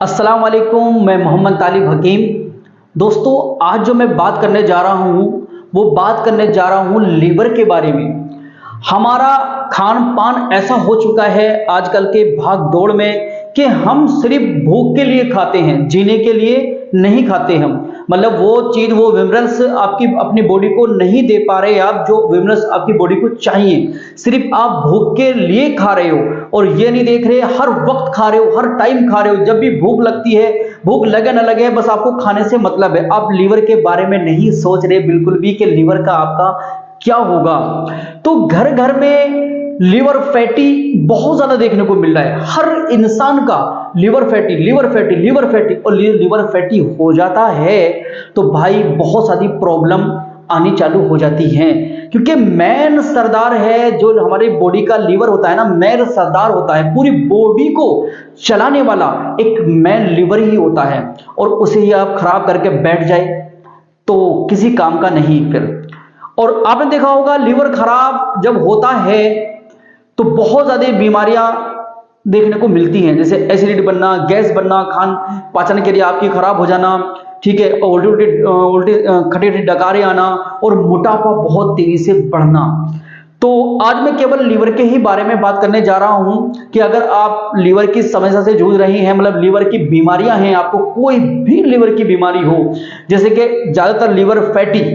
अस्सलाम वालेकुम, मैं मोहम्मद तालिब हकीम। दोस्तों, आज जो मैं बात करने जा रहा हूँ वो बात करने जा रहा हूँ लीवर के बारे में। हमारा खान पान ऐसा हो चुका है आजकल के भाग दौड़ में कि हम सिर्फ भूख के लिए खाते हैं, जीने के लिए नहीं खाते हम। मतलब वो चीज, वो विमिनरल्स आपकी अपनी बॉडी को नहीं दे पा रहे आप, जो विमिनरल्स आपकी बॉडी को चाहिए। सिर्फ आप भूख के लिए खा रहे हो और ये नहीं देख रहे हर वक्त खा रहे हो, हर टाइम खा रहे हो। जब भी भूख लगती है, भूख लगे ना लगे, बस आपको खाने से मतलब है। आप लीवर के बारे में नहीं सोच रहे बिल्कुल भी कि लीवर का आपका क्या होगा। तो घर घर में लिवर फैटी बहुत ज्यादा देखने को मिल रहा है। हर इंसान का liver fatty, liver fatty, liver fatty, और लिवर फैटी हो जाता है तो भाई बहुत सारी प्रॉब्लम आनी चालू हो जाती हैं। क्योंकि मेन सरदार है जो हमारी बॉडी का लीवर होता है ना, मेन सरदार होता है। पूरी बॉडी को चलाने वाला एक मेन लिवर ही होता है, और उसे ही आप खराब करके बैठ जाए तो किसी काम का नहीं फिर। और आपने देखा होगा लीवर खराब जब होता है तो बहुत ज्यादा बीमारियां देखने को मिलती हैं, जैसे एसिडिटी बनना, गैस बनना, खान पाचन क्रिया आपकी खराब हो जाना, ठीक है, उल्टी खटी डकारे आना, और मोटापा बहुत तेजी से बढ़ना। तो आज मैं केवल लीवर के ही बारे में बात करने जा रहा हूं कि अगर आप लीवर की समस्या से जूझ रही हैं, मतलब लीवर की बीमारियां हैं, आपको कोई भी लीवर की बीमारी हो, जैसे कि ज्यादातर liver fatty,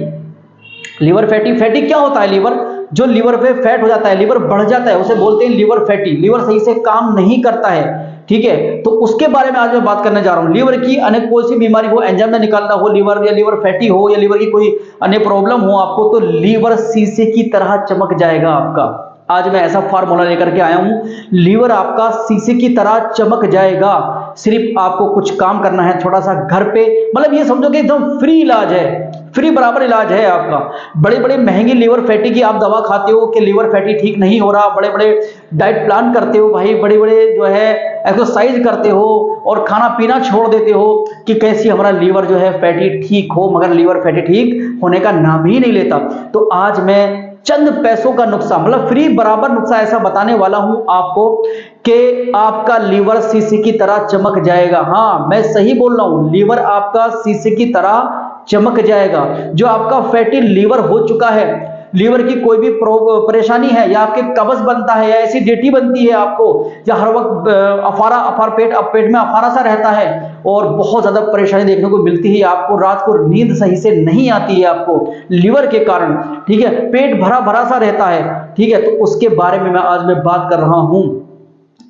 liver fatty, fatty क्या होता है? लीवर, जो लीवर पे फैट हो जाता है, लीवर बढ़ जाता है, उसे बोलते हैं लीवर फैटी। लीवर सही से काम नहीं करता है, ठीक है। तो उसके बारे में आज मैं बात करने जा रहा हूं। लीवर की अनेक कोई सी बीमारी हो, एंजाइम ना निकालना हो लीवर, या लीवर फैटी हो, या लीवर की कोई अन्य प्रॉब्लम हो आपको, तो लीवर शीशे की तरह चमक जाएगा आपका। आज मैं ऐसा फार्मूला लेकर के आया हूं, लीवर आपका शीशे की तरह चमक जाएगा। सिर्फ आपको कुछ काम करना है थोड़ा सा घर पे, मतलब ये समझो कि एकदम फ्री इलाज है, फ्री बराबर इलाज है आपका। बड़े बड़े महंगी लीवर फैटी की आप दवा खाते हो कि लीवर फैटी ठीक नहीं हो रहा, बड़े बड़े डाइट प्लान करते हो भाई, बड़े बड़े जो है एक्सरसाइज करते हो और खाना पीना छोड़ देते हो कि कैसी हमारा लीवर जो है फैटी ठीक हो, मगर लीवर फैटी ठीक होने का नाम ही नहीं लेता। तो आज मैं चंद पैसों का नुस्खा, मतलब फ्री बराबर नुस्खा ऐसा बताने वाला हूं आपको कि आपका लीवर शीशे की तरह चमक जाएगा। हाँ, मैं सही बोल रहा हूं, लीवर आपका शीशे की तरह चमक जाएगा। जो आपका फैटी लीवर हो चुका है, लीवर की कोई भी परेशानी है, या आपके कब्ज बनता है, या एसिडिटी बनती है आपको, या हर वक्त अफारा पेट में अफारा सा रहता है, और बहुत ज्यादा परेशानी देखने को मिलती है आपको, रात को नींद सही से नहीं आती है आपको लीवर के कारण, ठीक है, पेट भरा भरा सा रहता है, ठीक है, तो उसके बारे में आज मैं बात कर रहा हूं।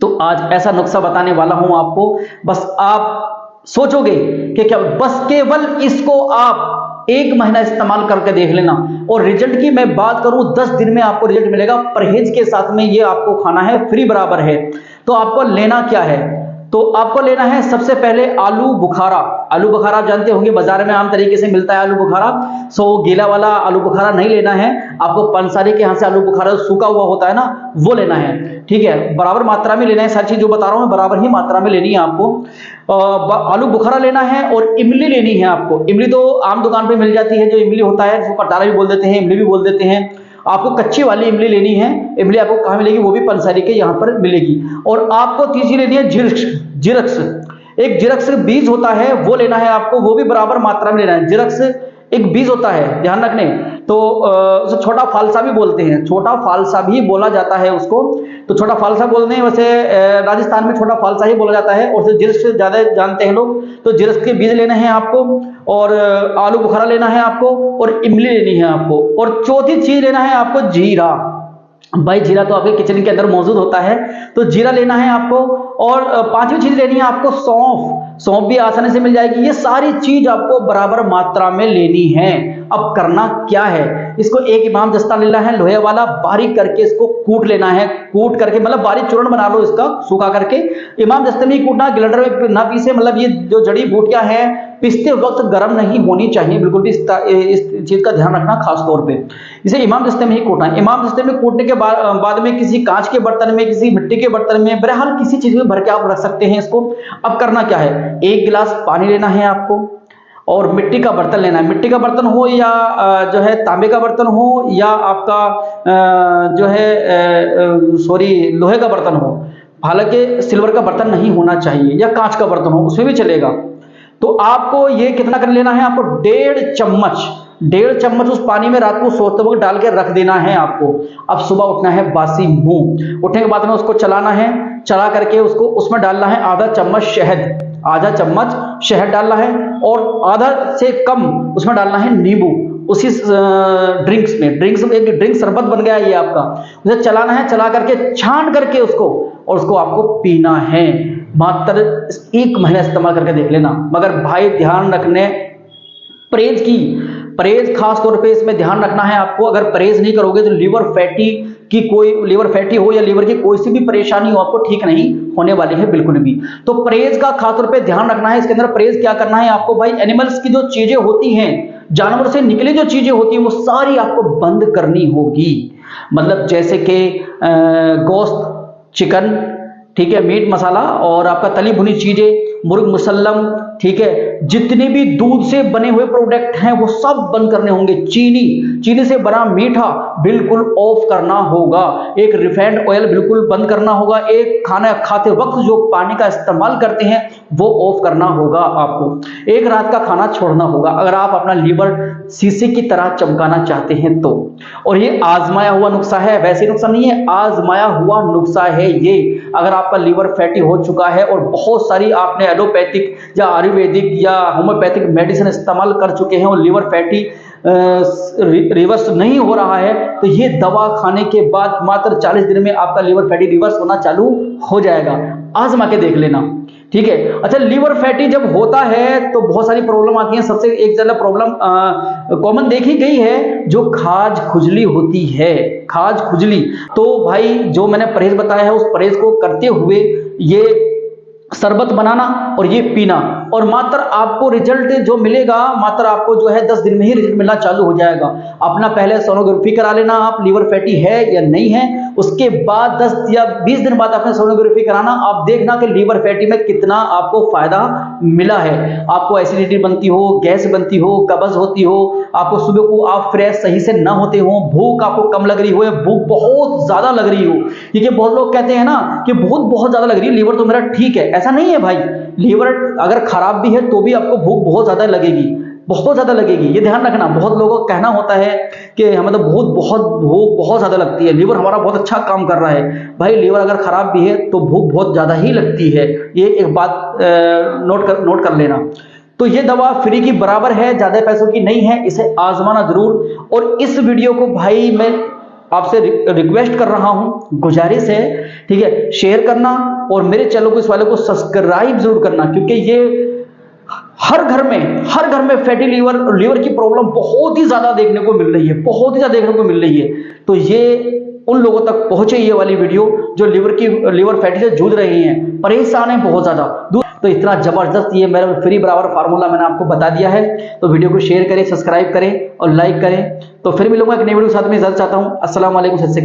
तो आज ऐसा नुस्खा बताने वाला हूं आपको, बस आप सोचोगे कि क्या, बस केवल इसको आप 1 महीना इस्तेमाल करके देख लेना, और रिजल्ट की मैं बात करूं 10 दिन में आपको रिजल्ट मिलेगा। परहेज के साथ में ये आपको खाना है, फ्री बराबर है। तो आपको लेना क्या है? तो आपको लेना है सबसे पहले आलू बुखारा। आलू बुखारा आप जानते होंगे, बाजार में आम तरीके से मिलता है आलू बुखारा। सो गीला वाला आलू बुखारा नहीं लेना है आपको, पंसारी के यहाँ से आलू बुखारा सूखा हुआ होता है ना, वो लेना है, ठीक है। बराबर मात्रा में लेना है, सारी चीज जो बता रहा हूं बराबर ही मात्रा में लेनी है आपको। आलू बुखारा लेना है, और इमली लेनी है आपको। इमली तो आम दुकान पे मिल जाती है, जो इमली होता है, जिसको कटारा भी बोल देते हैं, इमली भी बोल देते हैं। आपको कच्ची वाली इमली लेनी है। इमली आपको कहाँ मिलेगी? वो भी पंसारी के यहाँ पर मिलेगी। और आपको तीसरी लेनी है जिरक्स। जिरक्स, एक जिरक्स बीज होता है, वो लेना है आपको, वो भी बराबर मात्रा में लेना है। जिरक्स एक बीज होता है, ध्यान रखने। तो उसे छोटा फालसा भी बोलते हैं, छोटा फालसा भी बोला जाता है उसको। तो छोटा फालसा बोलते हैं, वैसे राजस्थान में छोटा फालसा ही बोला जाता है, और जिरक्स से ज्यादा जानते हैं लोग। तो जिरक्स के बीज लेने हैं आपको, और आलू बुखारा लेना है आपको, और इमली लेनी है आपको, और चौथी चीज लेना है आपको जीरा। भाई जीरा तो आपके किचन के अंदर मौजूद होता है, तो जीरा लेना है आपको। और पांचवी चीज लेनी है आपको सौंफ। सौंफ भी आसानी से मिल जाएगी। ये सारी चीज आपको बराबर मात्रा में लेनी है। अब करना क्या है? इसको एक इमाम दस्ता लेना है लोहे वाला, बारीक करके इसको कूट लेना है। कूट करके मतलब बारीक चूर्ण बना लो इसका, सूखा करके। इमाम दस्ते में कूटना, ग्राइंडर में ना पीसे। मतलब ये जो जड़ी बूटियां हैं पिसते वक्त गर्म नहीं होनी चाहिए, बिल्कुल भी इस चीज का ध्यान रखना खास तौर पे। इसे इमाम दस्ते में ही कूटना है। इमाम दस्ते में कूटने के बाद में किसी कांच के बर्तन में, किसी मिट्टी के बर्तन में, बहरहाल किसी चीज में भर के आप रख सकते हैं इसको। अब करना क्या है? 1 गिलास पानी लेना है आपको, और मिट्टी का बर्तन लेना है। मिट्टी का बर्तन हो या जो है तांबे का बर्तन हो, या आपका जो है सॉरी लोहे का बर्तन हो, हालांकि सिल्वर का बर्तन नहीं होना चाहिए या कांच का बर्तन हो उसमें भी चलेगा। तो आपको ये कितना कर लेना है, आपको 1.5 चम्मच उस पानी में रात को सोते वक्त डाल के रख देना है आपको। अब सुबह उठना है बासी मुंह, उठने के बाद में उसको चलाना है, चला करके उसको उसमें डालना है आधा चम्मच शहद डालना है और आधा से कम उसमें डालना है नींबू उसी ड्रिंक्स में एक ड्रिंक शरबत बन गया ये आपका। उसे चलाना है, चला करके छान करके उसको आपको पीना है। मात्र 1 महीना इस्तेमाल करके देख लेना। मगर भाई ध्यान रखने परहेज खास तौर पे इसमें ध्यान रखना है आपको। अगर परहेज नहीं करोगे तो लीवर फैटी हो या लीवर की कोई सी भी परेशानी हो आपको ठीक नहीं होने वाली है बिल्कुल भी। तो परहेज का खास तौर पे ध्यान रखना है। इसके अंदर परहेज क्या करना है आपको भाई, एनिमल्स की जो चीजें होती हैं, जानवर से निकली जो चीजें होती हैं वो सारी आपको बंद करनी होगी। मतलब जैसे कि गोश्त, चिकन, ठीक है, मीट मसाला और आपका तली भुनी चीजें, मुर्ग मुसल्लम, ठीक है, जितने भी दूध से बने हुए प्रोडक्ट हैं वो सब बंद करने होंगे। चीनी से बना मीठा बिल्कुल ऑफ करना होगा। एक रिफाइंड ऑयल बिल्कुल बंद करना होगा। एक खाना खाते वक्त जो पानी का इस्तेमाल करते हैं वो ऑफ करना होगा आपको। एक रात का खाना छोड़ना होगा अगर आप अपना लीवर शीशे की तरह चमकाना चाहते हैं तो। और ये आजमाया हुआ नुस्खा है, वैसे नुस्खा नहीं है, आजमाया हुआ नुस्खा है ये। अगर आपका लीवर फैटी हो चुका है और बहुत सारी आपने एलोपैथिक या आयुर्वेदिक या होम्योपैथिक मेडिसिन इस्तेमाल कर चुके हैं और लीवर फैटी रिवर्स नहीं हो रहा है, तो ये दवा खाने के बाद मात्र 40 दिन में आपका लीवर फैटी रिवर्स होना चालू हो जाएगा। आजमा के देख लेना, ठीक है। अच्छा, लीवर फैटी जब होता है तो बहुत सारी प्रॉब्लम आती है। सबसे एक ज्यादा प्रॉब्लम कॉमन देखी गई है जो खाज खुजली होती है, खाज खुजली। तो भाई जो मैंने परहेज बताया है उस परहेज को करते हुए ये शरबत बनाना और ये पीना, और मात्र आपको रिजल्ट जो मिलेगा, मात्र आपको जो है 10 दिन में ही रिजल्ट मिलना चालू हो जाएगा। अपना पहले सोनोग्राफी करा लेना आप लीवर फैटी है या नहीं है, उसके बाद 10 या 20 दिन बाद आपने सोनोग्राफी कराना। आप देखना कि लीवर फैटी में कितना आपको फायदा मिला है। आपको एसिडिटी बनती हो, गैस बनती हो, कब्ज होती हो, आपको सुबह को आप फ्रेश सही से ना होते हो, भूख आपको कम लग रही हो या भूख बहुत ज्यादा लग रही हो, क्योंकि बहुत लोग कहते हैं ना कि भूख बहुत ज्यादा लग रही है, लीवर तो मेरा ठीक है। ऐसा नहीं है भाई, लीवर अगर खराब भी है तो भी आपको भूख बहुत ज्यादा लगेगी, बहुत ज्यादा लगेगी। ये ध्यान रखना। बहुत लोगों का कहना होता है कि हमें तो भूख बहुत ज्यादा लगती है, लीवर हमारा बहुत अच्छा काम कर रहा है। भाई लीवर अगर खराब भी है तो भूख बहुत ज्यादा ही लगती है, ये एक बात नोट कर लेना। तो ये दवा फ्री की बराबर है, ज्यादा पैसों की नहीं है, इसे आजमाना जरूर। और इस वीडियो को भाई मैं आपसे रिक्वेस्ट कर रहा हूं, गुजारिश है, ठीक है, शेयर करना और मेरे चैनल को, इस वाले को सब्सक्राइब जरूर करना, क्योंकि ये हर घर में फैटी लीवर की प्रॉब्लम बहुत ही ज्यादा देखने को मिल रही है, बहुत ही ज्यादा देखने को मिल रही है। तो ये उन लोगों तक पहुंचे ये वाली वीडियो जो लीवर फैटी से जूझ रहे हैं, परेशान है बहुत ज्यादा। तो इतना जबरदस्त ये मेरा फ्री बराबर फार्मूला मैंने आपको बता दिया है। तो वीडियो को शेयर करें, सब्सक्राइब करें और लाइक करें। तो फिर मिलूंगा एक नई वीडियो के साथ में, इजाजत चाहता हूं। अस्सलाम वालेकुम, सत श्री अकाल।